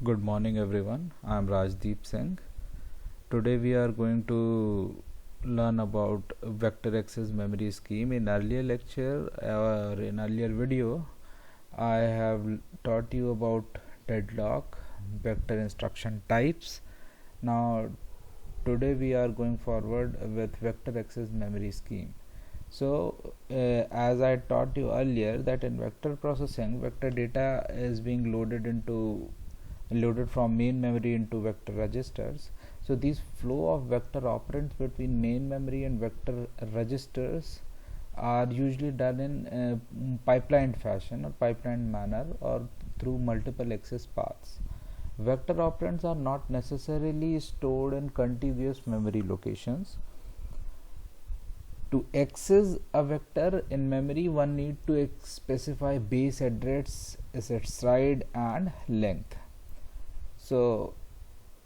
Good morning everyone, I am Rajdeep Singh. Today we are going to learn about vector access memory scheme. In earlier lecture or in earlier video I have taught you about deadlock, vector instruction types. Now today we are going forward with vector access memory scheme. So as I taught you earlier that in vector processing, vector data is being loaded from main memory into vector registers. So these flow of vector operands between main memory and vector registers are usually done in pipeline fashion or pipeline manner or through multiple access paths. Vector operands are not necessarily stored in contiguous memory locations. To access a vector in memory, one need to specify base address, its stride and length. So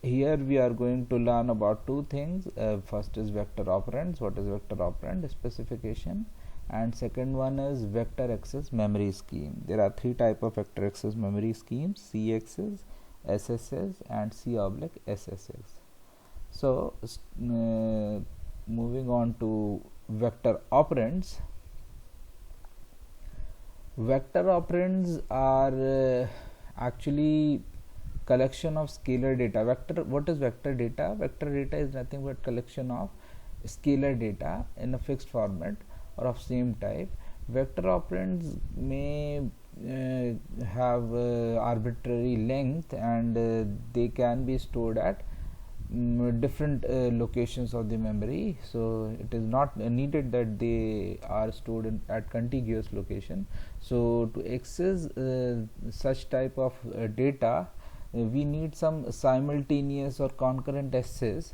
here we are going to learn about two things. First is vector operands. What is vector operand specification, and second one is vector access memory scheme. There are three type of vector access memory schemes: C access, SSS and C/SSS. So moving on to vector operands. Vector operands are actually collection of scalar data. What is vector data? Vector data is nothing but collection of scalar data in a fixed format or of same type. Vector operands may have arbitrary length and they can be stored at different locations of the memory. So it is not needed that they are stored at contiguous location. So to access such type of data, we need some simultaneous or concurrent access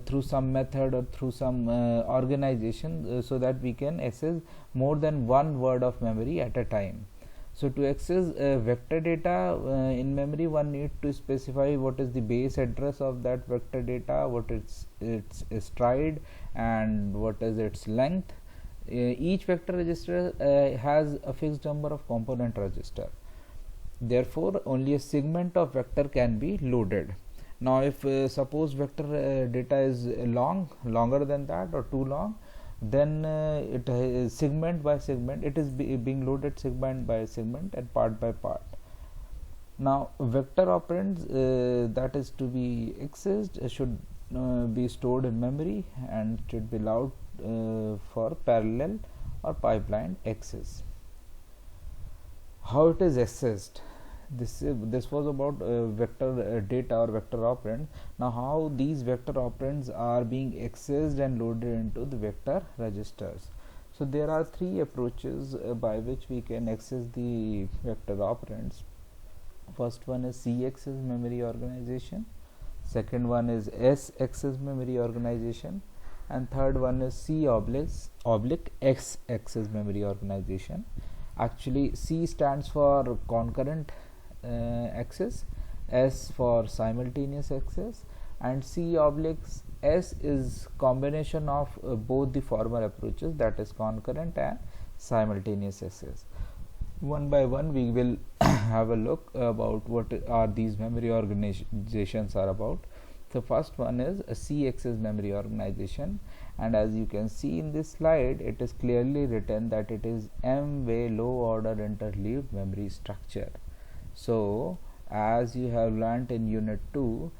through some method or through some organization so that we can access more than one word of memory at a time. So to access vector data in memory, one need to specify what is the base address of that vector data, what is its stride and what is its length. Each vector register has a fixed number of component register. Therefore only a segment of vector can be loaded. Now if suppose vector data is longer than that or too long, then it is segment by segment, it is being loaded segment by segment and part by part. Now vector operands that is to be accessed should be stored in memory and should be allowed for parallel or pipeline access. How it is accessed? This was about vector data or vector operand. Now how these vector operands are being accessed and loaded into the vector registers. So there are three approaches by which we can access the vector operands. First one is C access memory organization, second one is S access memory organization, and third one is C/X access memory organization. Actually C stands for concurrent access, S for simultaneous access, and C/S is combination of both the former approaches, that is concurrent and simultaneous access. One by one we will have a look about what are these memory organizations are about. So first one is a C access memory organization, and as you can see in this slide, it is clearly written that it is M-way low order interleaved memory structure. So as you have learnt in unit 2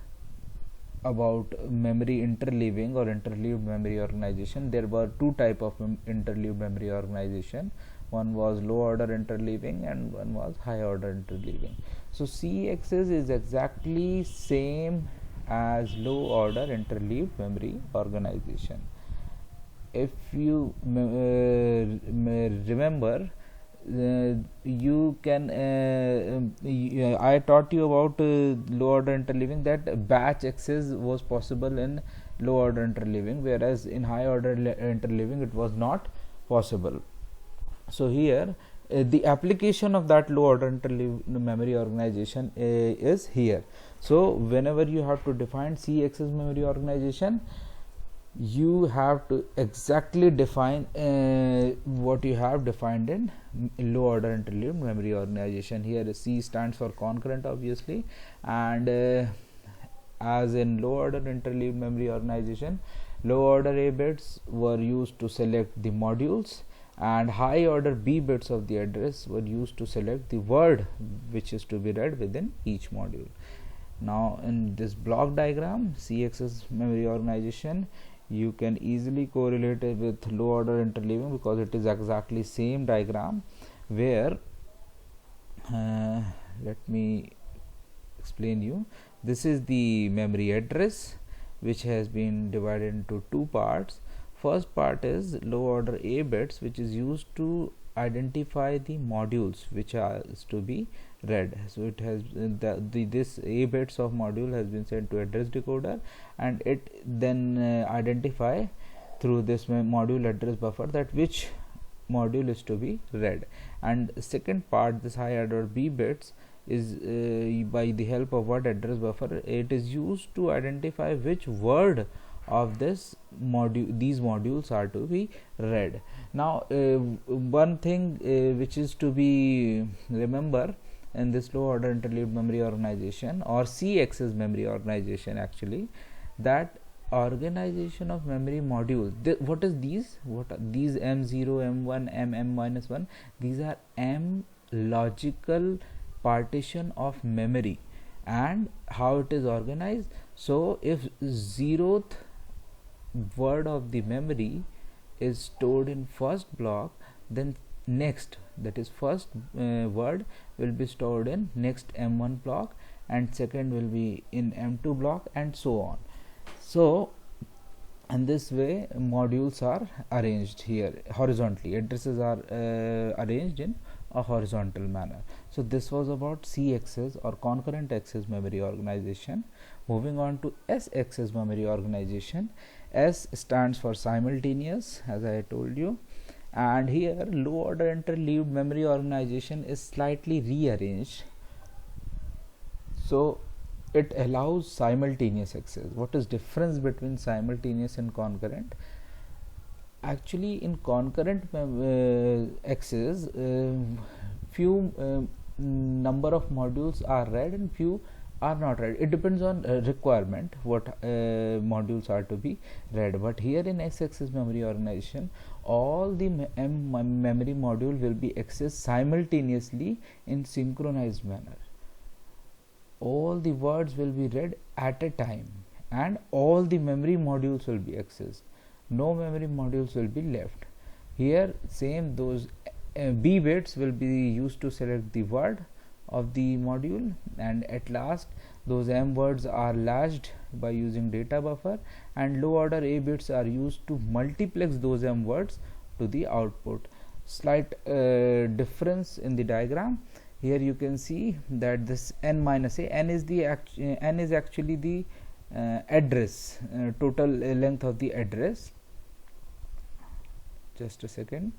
about memory interleaving or interleaved memory organization, there were two type of interleaved memory organization. One was low order interleaving and one was high order interleaving. So C access is exactly same as low order interleaved memory organization. If you remember, you can I taught you about low order interleaving, that batch access was possible in low order interleaving, whereas in high order interleaving it was not possible. So here the application of that low order interleaved memory organization is here. So whenever you have to define C access memory organization, you have to exactly define what you have defined in low order interleaved memory organization. Here C stands for concurrent, obviously, and as in low order interleaved memory organization, low order A bits were used to select the modules, and high order B bits of the address were used to select the word which is to be read within each module. Now in this block diagram, CX's memory organization, you can easily correlate it with low order interleaving, because it is exactly same diagram where let me explain you. This is the memory address, which has been divided into two parts. First part is low order A bits, which is used to identify the modules which are to be read. So it has this A bits of module has been sent to address decoder, and it then identify through this module address buffer that which module is to be read. And second part, this high order B bits, is by the help of word address buffer, it is used to identify which word of this module, these modules are to be read. Now one thing which is to be remember in this low order interleaved memory organization, or CX's memory organization, actually, that organization of memory modules, what is these? What are these? M0, M1, M-1? These are M logical partition of memory. And how it is organized? So if 0th word of the memory is stored in first block, then next, that is first word, will be stored in next M1 block, and second will be in M2 block, and so on. So in this way modules are arranged here horizontally. Addresses are arranged in a horizontal manner. So this was about C-axis or concurrent axis memory organization. Moving on to S-axis memory organization. S stands for simultaneous, as I told you, and here low order interleaved memory organization is slightly rearranged, so it allows simultaneous access. What is difference between simultaneous and concurrent? Actually, in concurrent access, few number of modules are read and few are not read. It depends on requirement what modules are to be read. But here in S-axis memory organization, all the memory module will be accessed simultaneously in synchronized manner. All the words will be read at a time, and all the memory modules will be accessed. No memory modules will be left. Here same, those B bits will be used to select the word of the module, and at last those M words are latched by using data buffer, and low order A bits are used to multiplex those M words to the output. Slight difference in the diagram. Here you can see that this n minus a, n is actually the address, total length of the address. Just a second.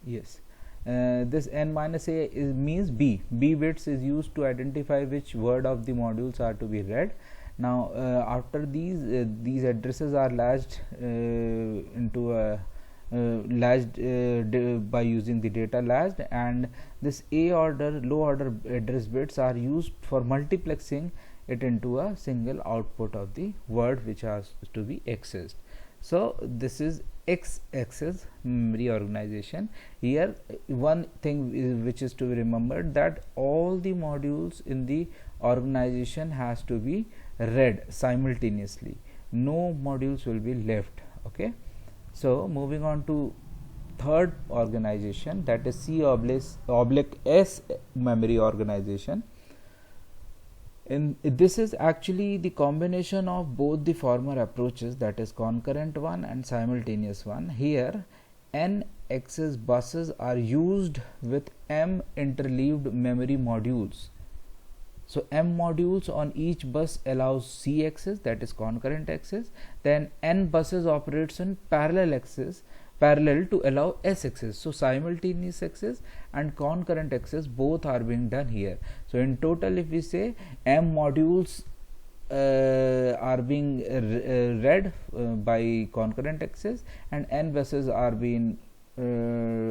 Yes, this n minus a means B bits is used to identify which word of the modules are to be read. Now after these addresses are latched into a by using the data latched, and this A order low order address bits are used for multiplexing it into a single output of the word which has to be accessed. So this is X-axis memory organization. Here one thing which is to be remembered, that all the modules in the organization has to be read simultaneously. No modules will be left. Okay. So moving on to third organization, that is C/S memory organization. This is actually the combination of both the former approaches, that is concurrent one and simultaneous one. Here n access buses are used with m interleaved memory modules. So m modules on each bus allows C access, that is concurrent access. Then n buses operates in parallel to allow S access. So simultaneous access and concurrent access both are being done here. So in total, if we say m modules are being read by concurrent access, and n buses are being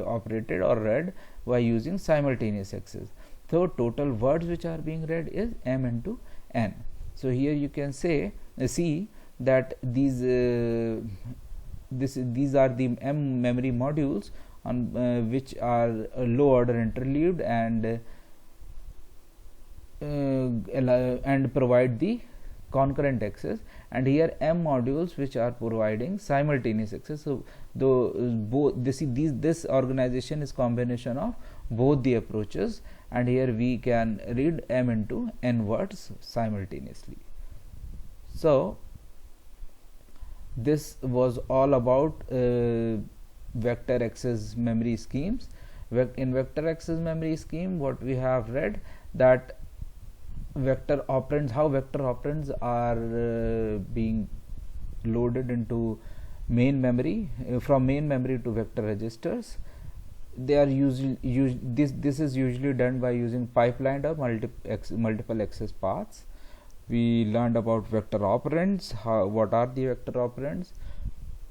operated or read by using simultaneous access. So total words which are being read is m into n. So here you can say see that these are the m memory modules on which are low order interleaved and provide the concurrent access, and here m modules which are providing simultaneous access. So both this organization is combination of both the approaches, and here we can read m into n words simultaneously. So this was all about vector access memory schemes. In vector access memory scheme, what we have read, that vector operands, how vector operands are being loaded into main memory, from main memory to vector registers. They are this is usually done by using pipelined or multiple access paths. We learned about vector operands, what are the vector operands,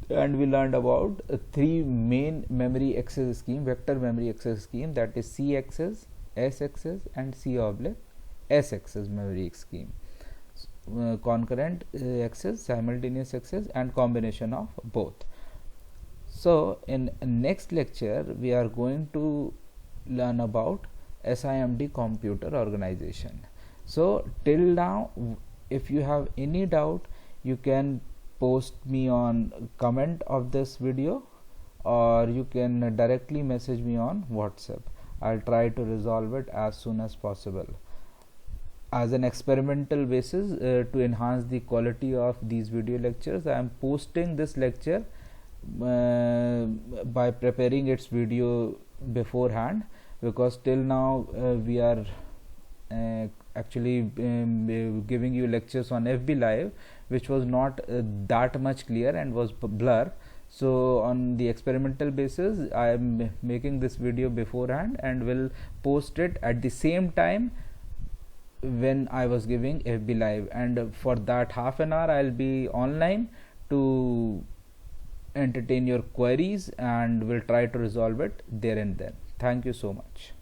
and we learned about three main memory access scheme, vector memory access scheme, that is C access, S access, and C oblique S access memory scheme. Concurrent access, simultaneous access, and combination of both. So in next lecture we are going to learn about SIMD computer organization. So till now, if you have any doubt, you can post me on comment of this video, or you can directly message me on WhatsApp. I'll try to resolve it as soon as possible. As an experimental basis, to enhance the quality of these video lectures, I am posting this lecture by preparing its video beforehand, because till now we are actually giving you lectures on FB Live, which was not that much clear and was blur. So on the experimental basis, I am making this video beforehand and will post it at the same time when I was giving FB Live, and for that half an hour I'll be online to entertain your queries, and will try to resolve it there and then. Thank you so much.